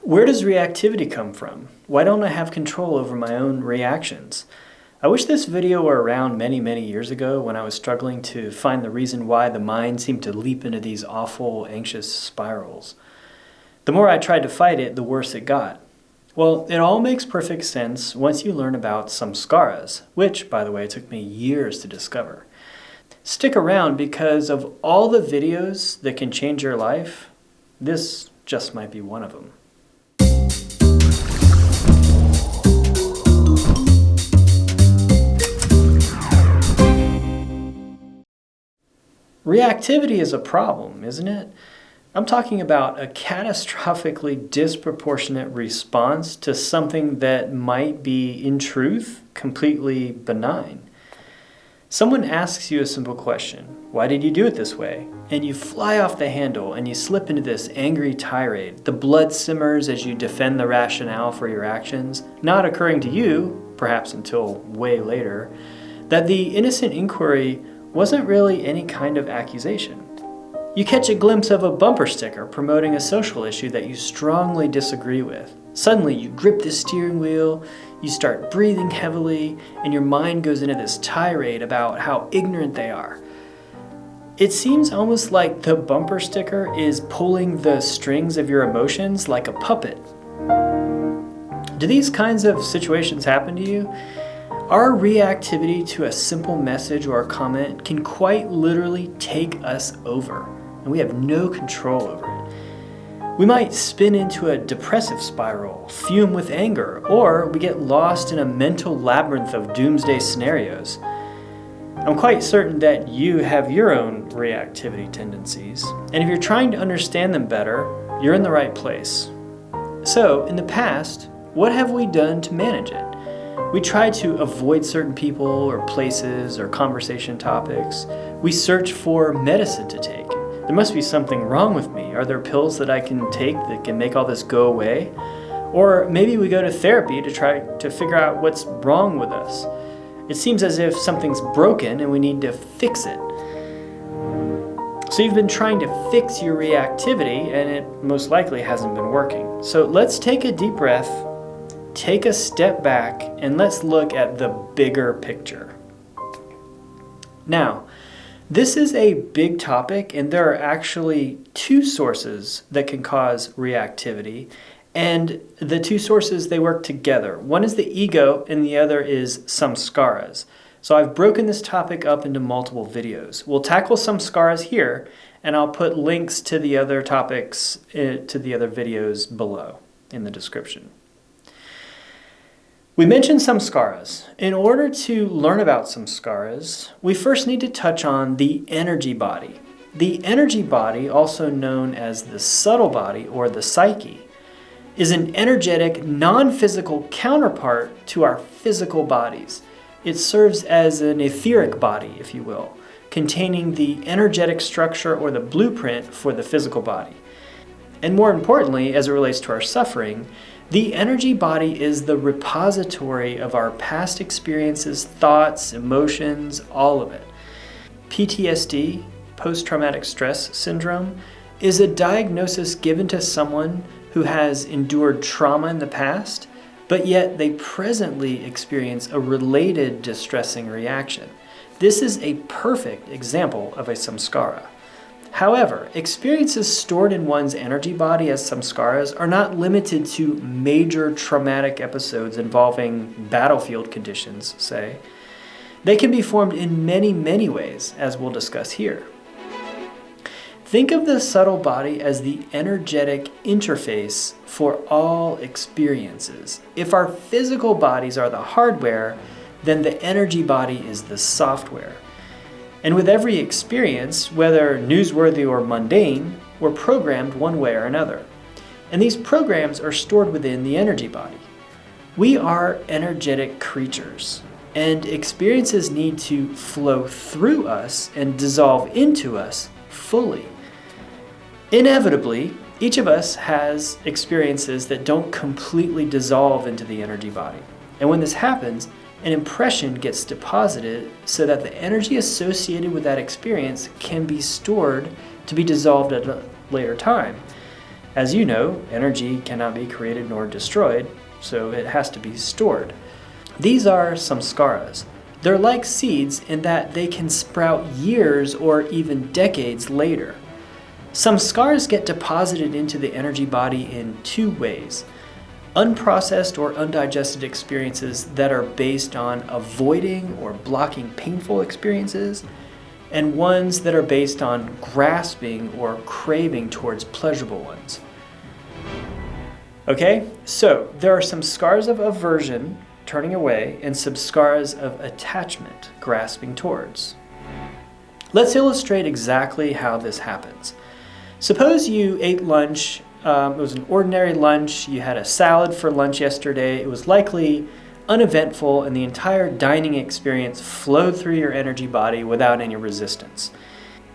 Where does reactivity come from? Why don't I have control over my own reactions? I wish this video were around many years ago when I was struggling to find the reason why the mind seemed to leap into these awful, anxious spirals. The more I tried to fight it, the worse it got. Well, it all makes perfect sense once you learn about samskaras, which, by the way, took me years to discover. Stick around because of all the videos that can change your life, this just might be one of them. Reactivity is a problem, isn't it? I'm talking about a catastrophically disproportionate response to something that might be, in truth, completely benign. Someone asks you a simple question, why did you do it this way? And you fly off the handle and you slip into this angry tirade. The blood simmers as you defend the rationale for your actions, not occurring to you, perhaps until way later, that the innocent inquiry wasn't really any kind of accusation. You catch a glimpse of a bumper sticker promoting a social issue that you strongly disagree with. Suddenly you grip the steering wheel, you start breathing heavily, and your mind goes into this tirade about how ignorant they are. It seems almost like the bumper sticker is pulling the strings of your emotions like a puppet. Do these kinds of situations happen to you? Our reactivity to a simple message or a comment can quite literally take us over, and we have no control over it. We might spin into a depressive spiral, fume with anger, or we get lost in a mental labyrinth of doomsday scenarios. I'm quite certain that you have your own reactivity tendencies, and if you're trying to understand them better, you're in the right place. So, in the past, what have we done to manage it? We try to avoid certain people or places or conversation topics. We search for medicine to take. There must be something wrong with me. Are there pills that I can take that can make all this go away? Or maybe we go to therapy to try to figure out what's wrong with us. It seems as if something's broken and we need to fix it. So you've been trying to fix your reactivity and it most likely hasn't been working. So let's take a deep breath, take a step back, and let's look at the bigger picture. Now, this is a big topic, and there are actually two sources that can cause reactivity, and the two sources, they work together. One is the ego, and the other is samskaras. So I've broken this topic up into multiple videos. We'll tackle samskaras here, and I'll put links to the other topics, to the other videos below in the description. We mentioned samskaras. In order to learn about samskaras, we first need to touch on the energy body. The energy body, also known as the subtle body or the psyche, is an energetic, non-physical counterpart to our physical bodies. It serves as an etheric body, if you will, containing the energetic structure or the blueprint for the physical body. And more importantly, as it relates to our suffering, the energy body is the repository of our past experiences, thoughts, emotions, all of it. PTSD, post-traumatic stress syndrome, is a diagnosis given to someone who has endured trauma in the past, but yet they presently experience a related distressing reaction. This is a perfect example of a samskara. However, experiences stored in one's energy body as samskaras are not limited to major traumatic episodes involving battlefield conditions, say. They can be formed in many ways, as we'll discuss here. Think of the subtle body as the energetic interface for all experiences. If our physical bodies are the hardware, then the energy body is the software. And with every experience, whether newsworthy or mundane, we're programmed one way or another. And these programs are stored within the energy body. We are energetic creatures, and experiences need to flow through us and dissolve into us fully. Inevitably, each of us has experiences that don't completely dissolve into the energy body. And when this happens, an impression gets deposited so that the energy associated with that experience can be stored to be dissolved at a later time. As you know, energy cannot be created nor destroyed, so it has to be stored. These are samskaras. They're like seeds in that they can sprout years or even decades later. Samskaras get deposited into the energy body in two ways: unprocessed or undigested experiences that are based on avoiding or blocking painful experiences, and ones that are based on grasping or craving towards pleasurable ones. Okay, so there are samskaras of aversion, turning away, and samskaras of attachment, grasping towards. Let's illustrate exactly how this happens. Suppose you ate lunch. It was an ordinary lunch. You had a salad for lunch yesterday. It was likely uneventful, and the entire dining experience flowed through your energy body without any resistance.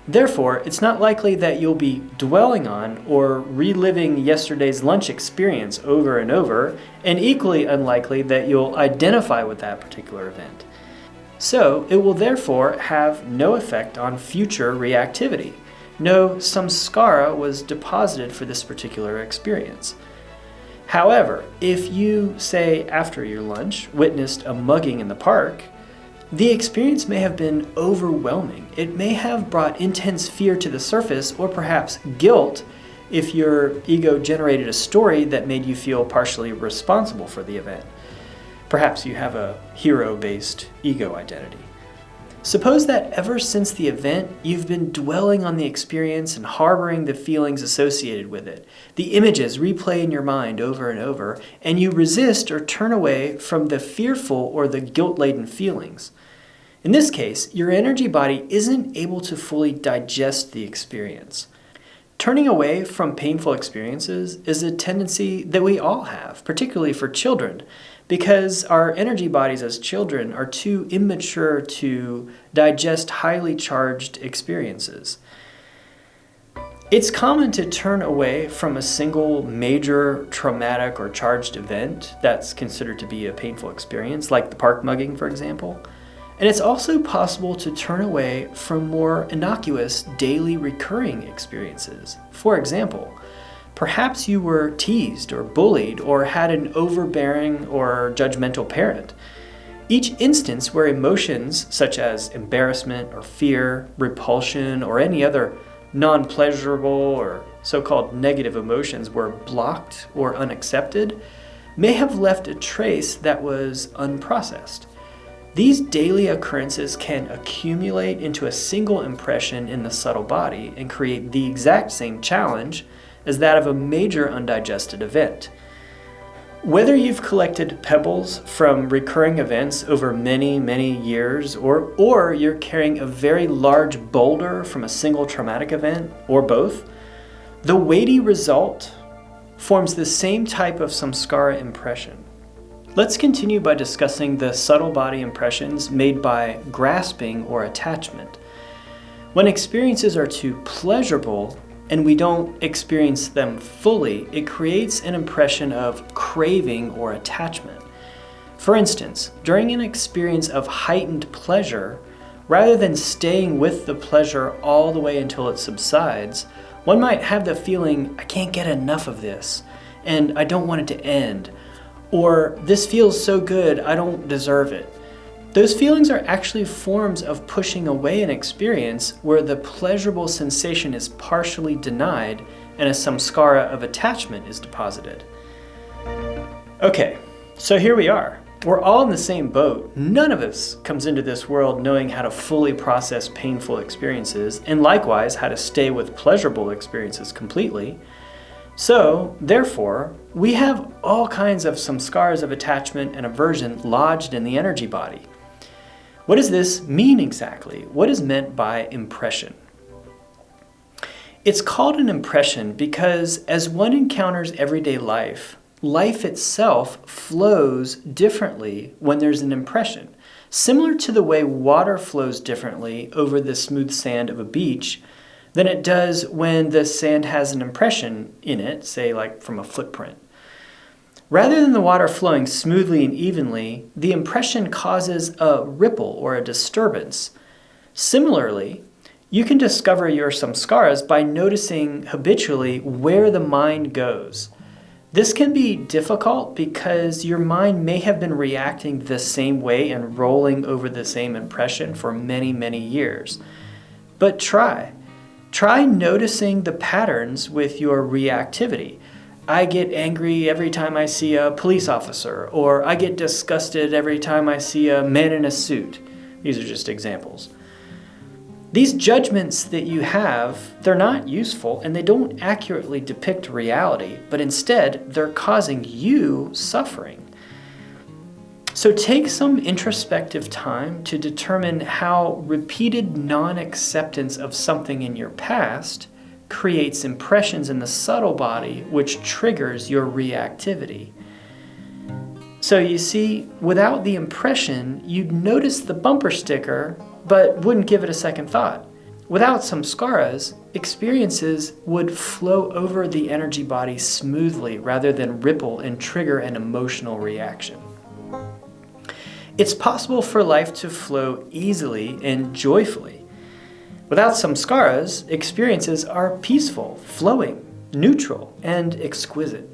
Therefore, it's not likely that you'll be dwelling on or reliving yesterday's lunch experience over and over, and equally unlikely that you'll identify with that particular event. So, it will therefore have no effect on future reactivity. No samskara was deposited for this particular experience. However, if you, say, after your lunch, witnessed a mugging in the park, the experience may have been overwhelming. It may have brought intense fear to the surface, or perhaps guilt if your ego generated a story that made you feel partially responsible for the event. Perhaps you have a hero-based ego identity. Suppose that ever since the event, you've been dwelling on the experience and harboring the feelings associated with it. The images replay in your mind over and over, and you resist or turn away from the fearful or the guilt-laden feelings. In this case, your energy body isn't able to fully digest the experience. Turning away from painful experiences is a tendency that we all have, particularly for children, because our energy bodies as children are too immature to digest highly charged experiences. It's common to turn away from a single major traumatic or charged event that's considered to be a painful experience, like the park mugging, for example. And it's also possible to turn away from more innocuous, daily recurring experiences. For example, perhaps you were teased or bullied or had an overbearing or judgmental parent. Each instance where emotions such as embarrassment or fear, repulsion, or any other non-pleasurable or so-called negative emotions were blocked or unaccepted may have left a trace that was unprocessed. These daily occurrences can accumulate into a single impression in the subtle body and create the exact same challenge as that of a major undigested event. Whether you've collected pebbles from recurring events over many, many years, or you're carrying a very large boulder from a single traumatic event, or both, the weighty result forms the same type of samskara impression. Let's continue by discussing the subtle body impressions made by grasping or attachment. When experiences are too pleasurable and we don't experience them fully, it creates an impression of craving or attachment. For instance, during an experience of heightened pleasure, rather than staying with the pleasure all the way until it subsides, one might have the feeling, I can't get enough of this, and I don't want it to end. Or, this feels so good, I don't deserve it. Those feelings are actually forms of pushing away an experience where the pleasurable sensation is partially denied and a samskara of attachment is deposited. Okay, so here we are. We're all in the same boat. None of us comes into this world knowing how to fully process painful experiences, and likewise how to stay with pleasurable experiences completely. So, therefore, we have all kinds of samskaras of attachment and aversion lodged in the energy body. What does this mean exactly? What is meant by impression? It's called an impression because as one encounters everyday life, life itself flows differently when there's an impression. Similar to the way water flows differently over the smooth sand of a beach than it does when the sand has an impression in it, say like from a footprint. Rather than the water flowing smoothly and evenly, the impression causes a ripple or a disturbance. Similarly, You can discover your samskaras by noticing habitually where the mind goes. This can be difficult because your mind may have been reacting the same way and rolling over the same impression for many, many years. But try noticing the patterns with your reactivity. I get angry every time I see a police officer, or I get disgusted every time I see a man in a suit. These are just examples. These judgments that you have, they're not useful and they don't accurately depict reality, but instead they're causing you suffering. So take some introspective time to determine how repeated non-acceptance of something in your past creates impressions in the subtle body, which triggers your reactivity. So you see, without the impression, you'd notice the bumper sticker, but wouldn't give it a second thought. Without samskaras, experiences would flow over the energy body smoothly rather than ripple and trigger an emotional reaction. It's possible for life to flow easily and joyfully. Without samskaras, experiences are peaceful, flowing, neutral, and exquisite.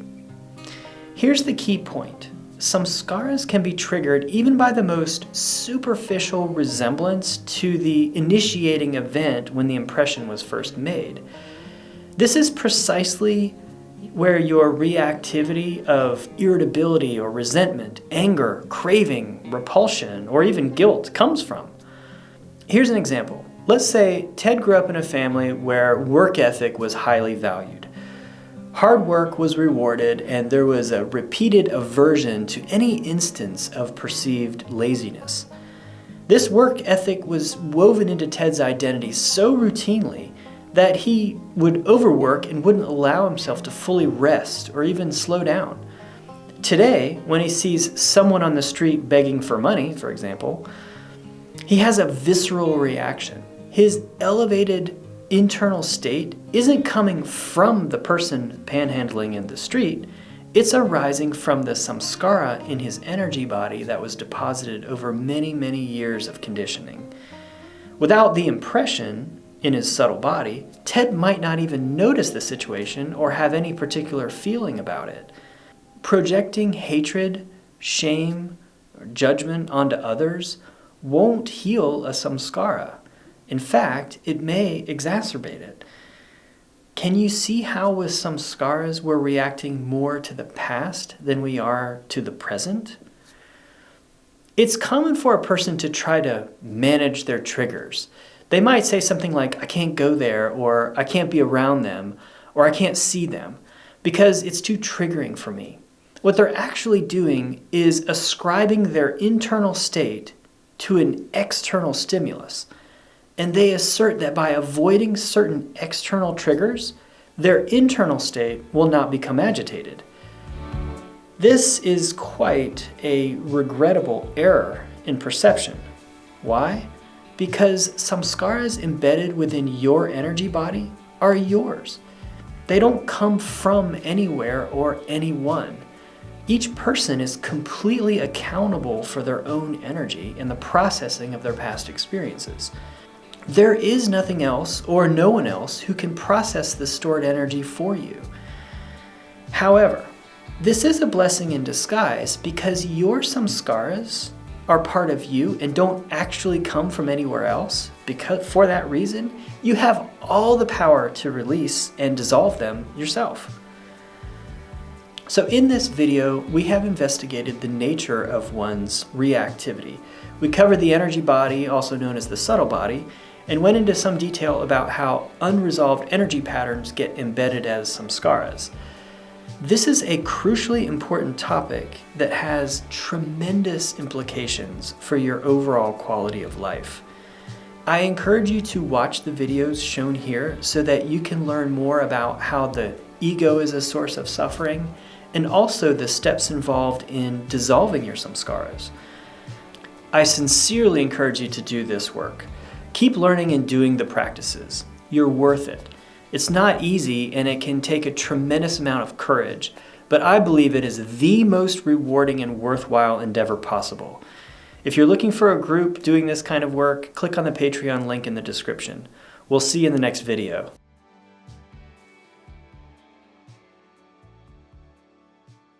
Here's the key point. Samskaras can be triggered even by the most superficial resemblance to the initiating event when the impression was first made. This is precisely where your reactivity of irritability or resentment, anger, craving, repulsion, or even guilt comes from. Here's an example. Let's say Ted grew up in a family where work ethic was highly valued. Hard work was rewarded, and there was a repeated aversion to any instance of perceived laziness. This work ethic was woven into Ted's identity so routinely that he would overwork and wouldn't allow himself to fully rest or even slow down. Today, when he sees someone on the street begging for money, for example, he has a visceral reaction. His elevated internal state isn't coming from the person panhandling in the street, it's arising from the samskara in his energy body that was deposited over many, many years of conditioning. Without the impression in his subtle body, Ted might not even notice the situation or have any particular feeling about it. Projecting hatred, shame, or judgment onto others won't heal a samskara. In fact, it may exacerbate it. Can you see how with samskaras we're reacting more to the past than we are to the present? It's common for a person to try to manage their triggers. They might say something like, I can't go there, or I can't be around them, or I can't see them, because it's too triggering for me. What they're actually doing is ascribing their internal state to an external stimulus. And they assert that by avoiding certain external triggers, their internal state will not become agitated. This is quite a regrettable error in perception. Why? Because samskaras embedded within your energy body are yours. They don't come from anywhere or anyone. Each person is completely accountable for their own energy and the processing of their past experiences. There is nothing else or no one else who can process the stored energy for you. However, this is a blessing in disguise because your samskaras are part of you and don't actually come from anywhere else. Because for that reason, you have all the power to release and dissolve them yourself. So in this video, we have investigated the nature of one's reactivity. We covered the energy body, also known as the subtle body, and went into some detail about how unresolved energy patterns get embedded as samskaras. This is a crucially important topic that has tremendous implications for your overall quality of life. I encourage you to watch the videos shown here so that you can learn more about how the ego is a source of suffering and also the steps involved in dissolving your samskaras. I sincerely encourage you to do this work. Keep learning and doing the practices. You're worth it. It's not easy and it can take a tremendous amount of courage, but I believe it is the most rewarding and worthwhile endeavor possible. If you're looking for a group doing this kind of work, click on the Patreon link in the description. We'll see you in the next video.